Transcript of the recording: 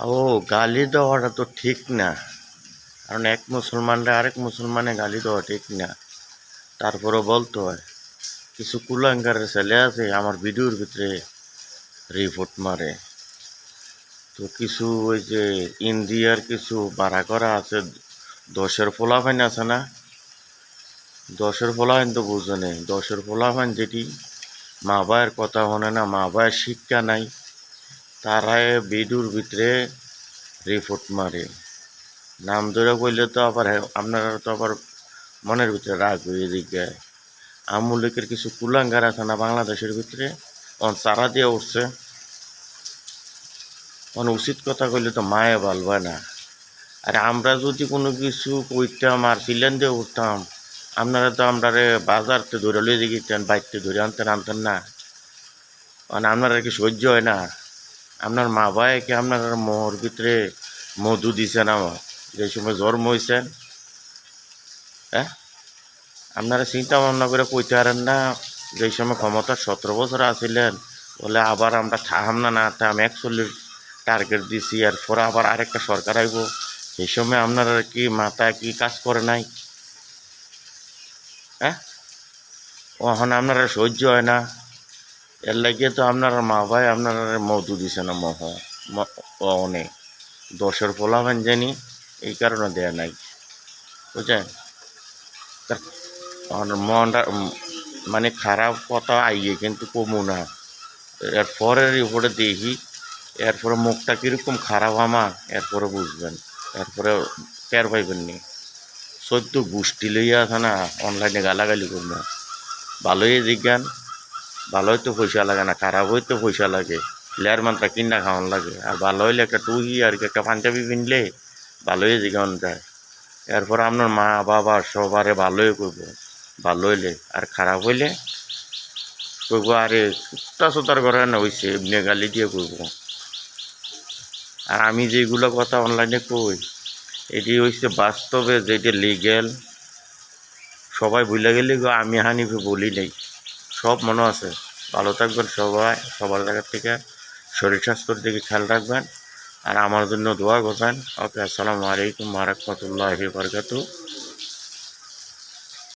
ও গালি দেওয়াটা তো ঠিক না। কারণ এক মুসলমানরা আরেক মুসলমানে গালি দেওয়া ঠিক না। তারপরও বলতে হয়, কিছু কুলাঙ্গারের ছেলে আছে আমার ভিডিওর ভিতরে রিপোর্ট মারে। তো কিছু ওই যে ইন্ডিয়ার কিছু ভাড়া করা আছে, দশের পোলাপাইন আছে না, দশের পোলাপাইন তো বুঝে নেই। দশের পোলাপাইন যেটি মা বাবার কথা শোনে না, মা বাবার শিক্ষা নাই, তারাই ভিডিওর ভিতরে রিপোর্ট মারে। নাম ধরে কইলে তো আবার আপনারা তো আবার মনের ভিতরে রাগ হয়ে দিকে। আমুলিকের কিছু কুলাঙ্গার আছে না বাংলাদেশের ভিতরে, চারা দিয়ে উঠছে। উচিত কথা কইলে তো মায়ে বলবে না। আর আমরা যদি কোনো কিছু কইতাম আর সিলেন দিয়ে উঠতাম, আপনারা তো আমরা বাজারতে ধরে লিয়ে দিতেন, বাইরতে ধরে আনতেন না। মানে আপনারা কি সহ্য হয় না? আপনার মা বাবা কি আপনার মোর ভিতরে মধু দিছে না? যে সময় জন্ম হয়েছেন, হ্যাঁ, আপনারা চিন্তা ভাবনা করে কইতে পারেন না যে সময় ক্ষমতা 17 বছর আছিলেন, বলে আবার আমরা থাম না না থাম 41 টার্গেট দিছি, এরপর আবার আরেকটা সরকার আইব। সেই সময় আপনারা কি মাথা কি কাজ করে নাই? হ্যাঁ, ওখানে আপনারা সহ্য হয় না, এর লাগিয়ে তো আপনার মা ভাই আপনারা মধু দিছে না অনেক দশের পোলাবেন জানি, এই কারণে দেয় নাই, বুঝছেন? মনটা মানে খারাপ কথা আইয়ে কিন্তু কমু না। এরপরের উপরে দেখি, এরপরে মুখটা কীরকম খারাপ আমার, এরপরে বুঝবেন, এরপরে টের পাইবেন নি। সদ্য গোষ্ঠী লইয়া আছে না, অনলাইনে গালাগালি করবে। ভালোই জিজ্ঞান, ভালো হইতে পয়সা লাগে না, খারাপ হইতে পয়সা লাগে, লেয়ার মাত্রা কিনা খাওয়ান লাগে। আর ভালো হইলে একটা টুহি আর কি একটা পাঞ্জাবি কিনলে ভালোই জিজ্ঞান যায়। এরপর আপনার মা বাবা সবারে ভালোই করব, ভালো হইলে। আর খারাপ হইলে কইব আরে কুত্তা সুতার ঘরে না হয়েছে, এমনি গালি দিয়ে কইব। আর আমি যেগুলো কথা অনলাইনে কই, এটি হচ্ছে বাস্তবে যেটি লিগেল। সবাই ভুলে গেলে গো আমি হানিফে বলি নেই, সব মনে আছে। ভালো থাকবেন সবাই, সবার জায়গার থেকে শরীর স্বাস্থ্যের দিকে খেয়াল রাখবেন, আর আমার জন্য দোয়া করবেন। ওকে, আসসালামু আলাইকুম ওয়া রাহমাতুল্লাহি ওয়া বারাকাতুহু।